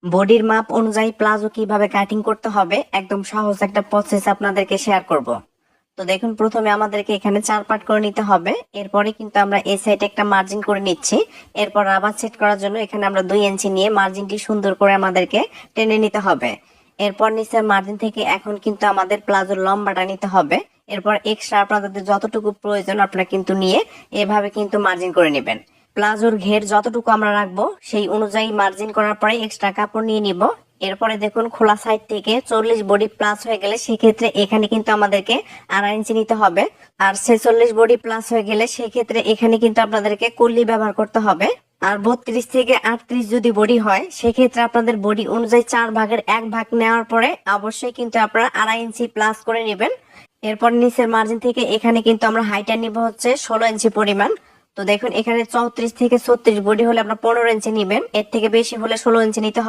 বডির মাপ অনুযায়ী প্লাজো কিভাবে কাটিং করতে হবে একদম সহজ একটা প্রসেস আপনাদেরকে শেয়ার করব। তো দেখুন, প্রথমে আমাদেরকে এখানে 4 পার্ট করে নিতে হবে। এরপরে কিন্তু আমরা এই সাইডে একটা মার্জিন করে নিচ্ছি। এরপর রাবার সেট করার জন্য এখানে আমরা 2 ইঞ্চি নিয়ে মার্জিনটি সুন্দর করে আমাদেরকে টেনে নিতে হবে। এরপর নিচের মার্জিন থেকে এখন কিন্তু আমাদের প্লাজোর লম্বাটা নিতে হবে। এরপর এক্সট্রা আপনাদের যতটুকু প্রয়োজন আপনারা কিন্তু নিয়ে এভাবে কিন্তু মার্জিন করে নেবেন। প্লাজোর ঘের যতটুকু আমরা রাখবো সেই অনুযায়ী মার্জিন করার পরে এক্সট্রা কাপড় নিয়ে নিব। এরপরে দেখুন, খোলা সাইড থেকে 40 বডি প্লাস হয়ে গেলে সেক্ষেত্রে এখানে কিন্তু আমাদেরকে 2.5 ইঞ্চি নিতে হবে। আর 46 বডি প্লাস হয়ে গেলে সেক্ষেত্রে এখানে কিন্তু আপনাদেরকে কলি ব্যবহার করতে হবে। আর 32 থেকে 38 যদি বডি হয় সেক্ষেত্রে আপনাদের বডি অনুযায়ী 4 ভাগের 1 ভাগ নেওয়ার পরে অবশ্যই কিন্তু আপনারা 2.5 ইঞ্চি প্লাস করে নেবেন। এরপর নিচের মার্জিন থেকে এখানে কিন্তু আমরা হাইটা নিব হচ্ছে 16 ইঞ্চি পরিমাণ। তো দেখুন, এখানে 34 থেকে 36 বডি হলে আপনার 15 ইঞ্চি নিবেন, এর থেকে বেশি হলে 16 ইঞ্চি নিতে হবে।